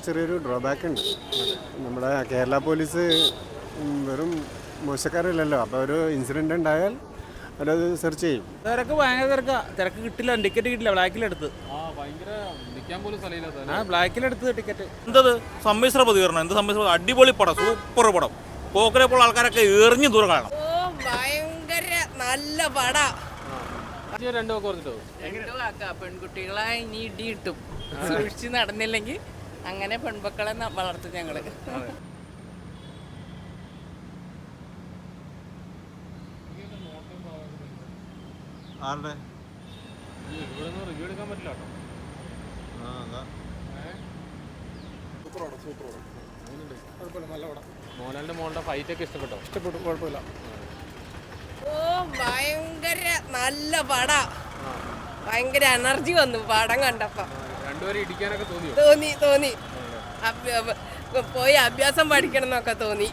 ചെറിയൊരു ഡ്രോബാക്ക് ഉണ്ട്. നമ്മുടെ കേരള പോലീസ് വെറും മോശക്കാരല്ലല്ലോ. അപ്പോൾ ഒരു ഇൻസിഡൻ്റ് ഉണ്ടായാൽ അവരത് സെർച്ച് ചെയ്യും. ഭയങ്കര തിരക്ക് കിട്ടില്ല, ടിക്കറ്റ് കിട്ടില്ല, ബ്ലാക്കിലെടുത്ത് ബ്ലാക്കിലെടുത്ത് ടിക്കറ്റ്. എന്തത് സമ്മിശ്ര പ്രതികരണം, എന്ത് സമ്മിശ്ര, അടിപൊളി പടം, സൂപ്പർ പടം. പോക്കരെ പോലുള്ള ആൾക്കാരൊക്കെ എറിഞ്ഞു ദൂരം കാണണം. ഭയങ്കര നല്ല പടാ. പെൺകുട്ടികളെ ഇനി ഇടി കിട്ടും, സൂക്ഷിച്ച് നടന്നില്ലെങ്കിൽ. അങ്ങനെ പെൺമക്കളെ വളർത്തും ഞങ്ങള്. മോഹൻലാലിന്റെ മോളുടെ ഫൈറ്റ് ഒക്കെ ഇഷ്ടപ്പെട്ടു, കുഴപ്പമില്ല. ഭയങ്കര നല്ല പടാ. ഭയങ്കര എനർജി വന്നു പടം കണ്ടപ്പോ. രണ്ടുപേരും ഇടിക്കാനൊക്കെ തോന്നി പോയി അഭ്യാസം പഠിക്കണം എന്നൊക്കെ തോന്നി.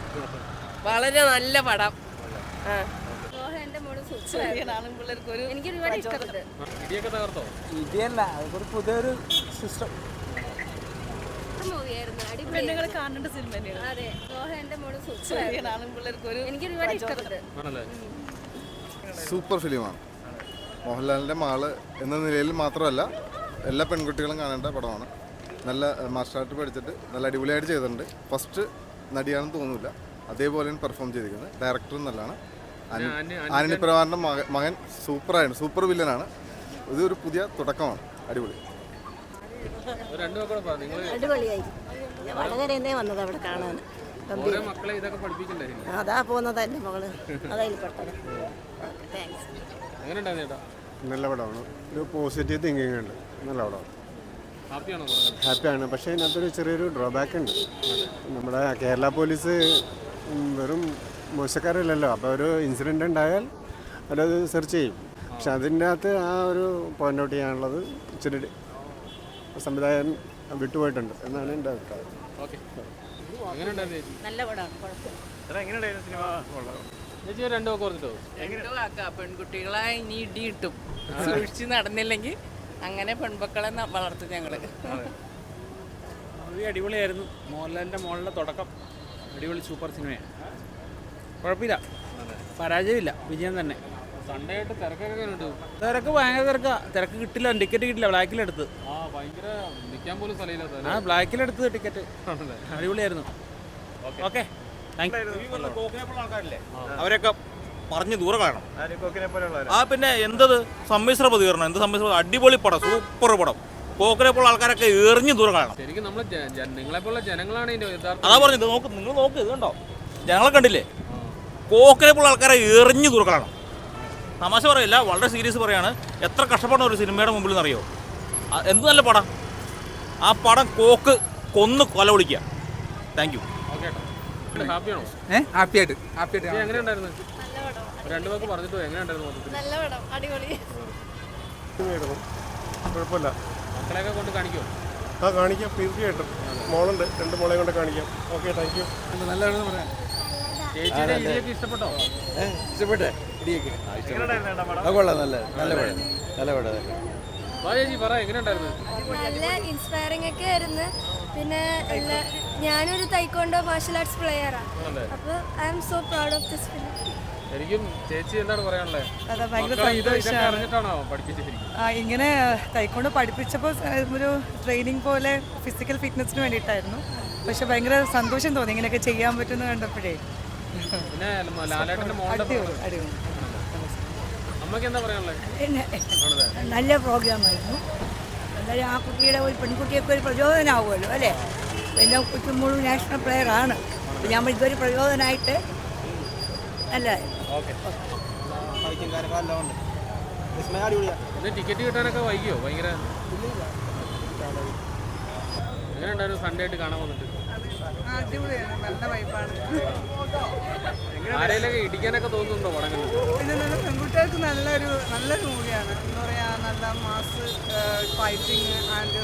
വളരെ നല്ല പടം. എനിക്ക് ഒരുപാട് ഇഷ്ടപ്പെട്ടു. ഇടിയല്ല, അതൊരു പുതിയൊരു സിസ്റ്റം. പെണ്ണുങ്ങൾ കാണേണ്ട സിനിമ തന്നെയാണ്. അതെ, മോഹൻലാലിന്റെ മോള് എനിക്ക് ഒരുപാട് ഇഷ്ടപ്പെട്ടു. സൂപ്പർ ഫിലിമാണ്. മോഹൻലാലിൻ്റെ മാള് എന്ന നിലയിൽ മാത്രമല്ല, എല്ലാ പെൺകുട്ടികളും കാണേണ്ട പടമാണ്. നല്ല മാർഷൽ ആർട്ട് പഠിച്ചിട്ട് നല്ല അടിപൊളിയായിട്ട് ചെയ്തിട്ടുണ്ട്. ഫസ്റ്റ് നടിയാണെന്ന് തോന്നില്ല, അതേപോലെയാണ് പെർഫോം ചെയ്തിരിക്കുന്നത്. ഡയറക്ടറും നല്ലതാണ്. ആന്റണി പ്രവാറിൻ്റെ മകൻ സൂപ്പറായിരുന്നു, സൂപ്പർ വില്ലനാണ്. ഇതൊരു പുതിയ തുടക്കമാണ്. അടിപൊളി. അടിപൊളിയായി. വളരെ വന്നത് അവിടെ കാണാൻ. അതാ പോകുന്നത് എൻ്റെ മകള്, അതായത് പെട്ടത്. നല്ല പടമാണ്. ഒരു പോസിറ്റീവ് തിങ്കിങ് ഉണ്ട്. നല്ല പടമാണ്, ഹാപ്പിയാണ്. പക്ഷേ ഇതിനകത്തൊരു ചെറിയൊരു ഡ്രോബാക്ക് ഉണ്ട്. നമ്മുടെ കേരള പോലീസ് വെറും മോശക്കാരല്ലല്ലോ. അപ്പോൾ ഒരു ഇൻസിഡൻ്റ് ഉണ്ടായാൽ അവരത് സെർച്ച് ചെയ്യും. പക്ഷെ അതിൻ്റെ അകത്ത് ആ ഒരു പോയിൻ്റ് ഔട്ട് ചെയ്യാനുള്ളത് ഇച്ചിരി സംവിധായകൻ വിട്ടുപോയിട്ടുണ്ട് എന്നാണ് എൻ്റെ അഭിപ്രായം. നല്ല പടമാണ്, പെൺകുട്ടികളെ ഇനി ഇടി കിട്ടും, സൂക്ഷിച്ച് നടന്നില്ലെങ്കിൽ. അങ്ങനെ പെൺമക്കളെ വളർത്തും ഞങ്ങള്. അടിപൊളിയായിരുന്നു. മോഹൻലാലിന്റെ മോളുടെ തുടക്കം അടിപൊളി സൂപ്പർ സിനിമയാണ്. കുഴപ്പമില്ല, പരാജയമില്ല, വിജയം തന്നെ. സൺഡേ ആയിട്ട് തിരക്ക് ഭയങ്കര തിരക്ക് കിട്ടില്ല, ടിക്കറ്റ് കിട്ടില്ല, ബ്ലാക്കിലെടുത്ത് ബ്ലാക്കിലെടുത്ത് ടിക്കറ്റ്. അടിപൊളിയായിരുന്നു. ഓക്കെ, അവരൊക്കെ പറഞ്ഞു ദൂരം കാണണം. ആ പിന്നെ എന്തത് സമ്മിശ്ര പ്രതികരണം, എന്ത് സമ്മിശ്ര, അടിപൊളി പടം, സൂപ്പർ പടം. പോക്കരെ പോലുള്ള ആൾക്കാരൊക്കെ എറിഞ്ഞു ദൂരം കാണണം. ശരിക്കും നമ്മള് നിങ്ങളെപ്പോലുള്ള ജനങ്ങളാണ് അതാ പറഞ്ഞത്. നിങ്ങൾ നോക്ക്, ഇത് കണ്ടോ, ജനങ്ങളെ കണ്ടില്ലേ? പോക്കരെ പോലുള്ള ആൾക്കാരെ എറിഞ്ഞു ദൂരം കാണണം. തമാശ പറയില്ല, വളരെ സീരിയസ് പറയാണ്. എത്ര കഷ്ടപ്പെടണം ഒരു സിനിമയുടെ മുമ്പിൽ നിന്നറിയോ? എന്ത് നല്ല പടം. ആ പടം കൊന്ന് കൊല വിളിക്കുക. Thank you. ഹാപ്പിയാണോ? ഹാപ്പിയായിട്ട്. എങ്ങനെയുണ്ടായിരുന്നു? രണ്ടു പേർക്ക് പറഞ്ഞിട്ട് എങ്ങനെയുണ്ടായിരുന്നു? നല്ല പടം, അടിപൊളി. കുഴപ്പമില്ല. മക്കളെയൊക്കെ കൊണ്ട് കാണിക്കുമോ? കാണിക്കാം, തീർച്ചയായിട്ടും. മോളുണ്ട്, 2 മോളെ കൊണ്ട് കാണിക്കാം. Okay, thank you. നല്ലതാണെന്ന് പറയാം. ചേച്ചിയുടെ ഇടിയൊക്കെ ഇഷ്ടപ്പെട്ടോ? ഇഷ്ടപ്പെട്ടെ ഇടിയൊക്കെ കൊള്ളാം. നല്ല പടം. ചേച്ചി പറ, എങ്ങനെയുണ്ടായിരുന്നു? നല്ല ഇൻസ്പയറിംഗ് ഒക്കെ ആയിരുന്നു. പിന്നെ ഞാനൊരു തൈക്കോണ്ടോ മാർഷൽ ആർട്സ് പ്ലെയറാണ്. അപ്പോൾ I am so proud of this film. ശരിക്കും ചേച്ചി എന്താണ് പറയാനുള്ളത്? അതെ, ഭയങ്കര സന്തോഷമാണ്. അറിഞ്ഞിട്ടാണോ പഠിപ്പിച്ചത്? ഇങ്ങനെ തൈക്കോണ്ട് പഠിപ്പിച്ചപ്പോൾ ഒരു ട്രെയിനിങ് പോലെ ഫിസിക്കൽ ഫിറ്റ്നസിന് വേണ്ടിയിട്ടായിരുന്നു. പക്ഷെ ഭയങ്കര സന്തോഷം തോന്നി ഇങ്ങനെയൊക്കെ ചെയ്യാൻ പറ്റുമെന്ന് കണ്ടപ്പോഴേ. പിന്നെ ലാലേട്ടന്റെ മോളുടെ അമ്മയ്ക്ക് എന്താ പറയാനുള്ളത്? നല്ല പ്രോഗ്രാമായിരുന്നു. എന്തായാലും ആ കുട്ടിയുടെ ഒരു പെൺകുട്ടിയൊക്കെ ഒരു പ്രചോദനമാവുമല്ലോ അല്ലേ? എൻ്റെ കൊച്ചുമോളും നാഷണൽ പ്ലെയറാണ്. ഞാൻ ഇതൊരു പ്രചോദനമായിട്ട് നല്ലതായിരുന്നു. ടിക്കറ്റ് കിട്ടാനൊക്കെ വൈകിയോ? ഭയങ്കര എങ്ങനെയുണ്ടായിരുന്നു സൺഡേ ആയിട്ട് കാണാൻ വന്നിട്ട്? അടിപൊളിയാണ്, നല്ല വൈബാണ്. ആരെയൊക്കെ ഇടിക്കാനൊക്കെ തോന്നുന്നുണ്ടോ പടങ്ങളിൽ? പിന്നെ പെൺകുട്ടികൾക്ക് നല്ലൊരു മൂവിയാണ്. എന്താ പറയുക, നല്ല മാസ് ഫൈറ്റിങ് ആൻഡ്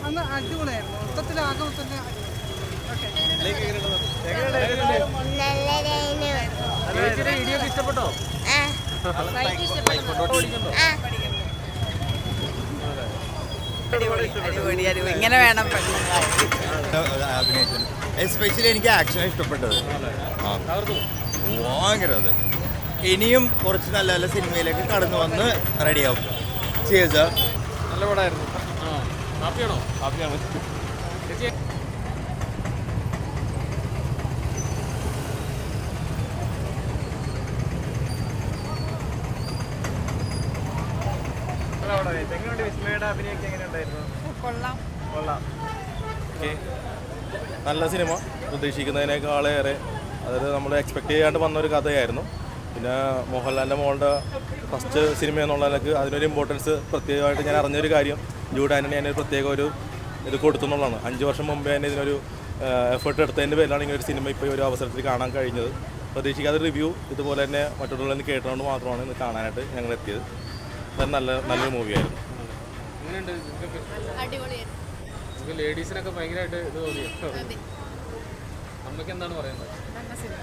നല്ല അടിപൊളിയായിരുന്നു. മൊത്തത്തിലാകെ തന്നെ. ചേച്ചിയുടെ ഇടിയൊക്കെ ഇഷ്ടപ്പെട്ടോ? ഇങ്ങനെ വേണം അഭിനയിച്ചത്. എസ്പെഷ്യലി എനിക്ക് ആക്ഷൻ ഇഷ്ടപ്പെട്ടത്. ഭയങ്കര അത്. ഇനിയും കുറച്ച് നല്ല നല്ല സിനിമയിലേക്ക് കടന്നു വന്ന് റെഡിയാവും. ചെയ്ത നല്ല പടമായിരുന്നു. ഹാപ്പിയാണോ? ഹാപ്പിയാണ്. ചേച്ചി എങ്ങനെയുണ്ട് വിസ്മയുടെ അഭിനയൊക്കെ എങ്ങനെയുണ്ടായിരുന്നു? കൊള്ളാം. കൊള്ളാം. നല്ല സിനിമ, പ്രതീക്ഷിക്കുന്നതിനേക്കാളേറെ അതായത് നമ്മൾ എക്സ്പെക്ട് ചെയ്യാണ്ട് വന്നൊരു കഥയായിരുന്നു. പിന്നെ മോഹൻലാലിൻ്റെ മോളുടെ ഫസ്റ്റ് സിനിമ എന്നുള്ള നിലക്ക് അതിനൊരു ഇമ്പോർട്ടൻസ് പ്രത്യേകമായിട്ട് ഞാൻ അറിഞ്ഞൊരു കാര്യം ജൂഡ് ആൻ്റണി അതിനൊരു പ്രത്യേക ഒരു ഇത് കൊടുത്തു എന്നുള്ളതാണ്. 5 വർഷം മുമ്പേ തന്നെ ഇതിനൊരു എഫേർട്ട് എടുത്തതിൻ്റെ പേരിലാണ് ഇങ്ങനെ ഒരു സിനിമ ഇപ്പോൾ ഒരു അവസരത്തിൽ കാണാൻ കഴിഞ്ഞത്. പ്രതീക്ഷിക്കാതെ റിവ്യൂ ഇതുപോലെ തന്നെ മറ്റുള്ളവരിൽ നിന്ന് കേട്ടുകൊണ്ട് മാത്രമാണ് ഇന്ന് കാണാനായിട്ട് ഞങ്ങൾ എത്തിയത്. അത് നല്ലൊരു മൂവിയായിരുന്നു. എങ്ങനെയുണ്ട്? അടിപൊളിയായിരുന്നു. നിങ്ങൾക്ക് ലേഡീസിനൊക്കെ ഭയങ്കരമായിട്ട് ഇത് തോന്നിയോ? അമ്മയ്ക്ക് എന്താണ് പറയുന്നത്? നല്ല സിനിമ,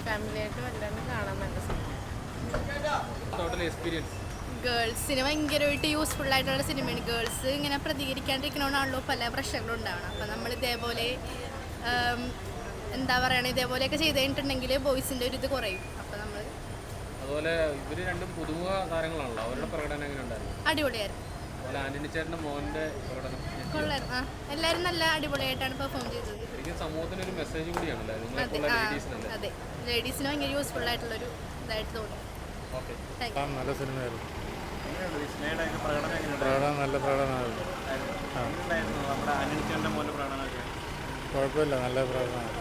ഫാമിലിയായിട്ടും എല്ലാവരും കാണാൻ നല്ല സിനിമ. Total experience. ഗേൾസിന് ഭയങ്കരമായിട്ട് യൂസ്ഫുൾ ആയിട്ടുള്ള സിനിമയാണ്. ഗേൾസ് ഇങ്ങനെ പ്രതികരിക്കാണ്ടിരിക്കണോണ്ടാണല്ലോ പല പ്രശ്നങ്ങളും ഉണ്ടാവണം. അപ്പം നമ്മൾ ഇതേപോലെ എന്താ പറയണത്, ഇതേപോലെയൊക്കെ ചെയ്ത് കഴിഞ്ഞിട്ടുണ്ടെങ്കിൽ ബോയ്സിൻ്റെ ഒരു ഇത് കുറയും. അപ്പം നമ്മൾ അതുപോലെ ഇവർ രണ്ടും പുതുമുഖ താരങ്ങളാണല്ലോ, അവരുടെ പ്രകടനം എങ്ങനെ ഉണ്ടായിരുന്നു? അടിപൊളിയായിരുന്നു. അതുപോലെ ആന്റണി ചേട്ടൻ്റെ മോൻ്റെ പ്രകടനം കൊള്ളായിരുന്നു. എല്ലാവരും നല്ല അടിപൊളിയായിട്ടാണ് പെർഫോം ചെയ്തത്. ശരിക്കും സമൂഹത്തിനൊരു മെസ്സേജ് കൂടിയാണല്ലേ അതെ, നിങ്ങളെപ്പോലുള്ള ലേഡീസിനല്ലേ? അതെ, ലേഡീസിന് ഭയങ്കര യൂസ്ഫുൾ ആയിട്ടുള്ളൊരു ഇതായിട്ട് തോന്നി. ഓക്കെ. നല്ല സിനിമയായിരുന്നു. പ്രകടനം പ്രകടനം നല്ല പ്രകടനമായിരുന്നു. നമ്മുടെ ആന്റണി ചേട്ടൻ്റെ മോൻ്റെ പ്രകടനമൊക്കെ കുഴപ്പമില്ല, നല്ല പ്രകടനമാണ്.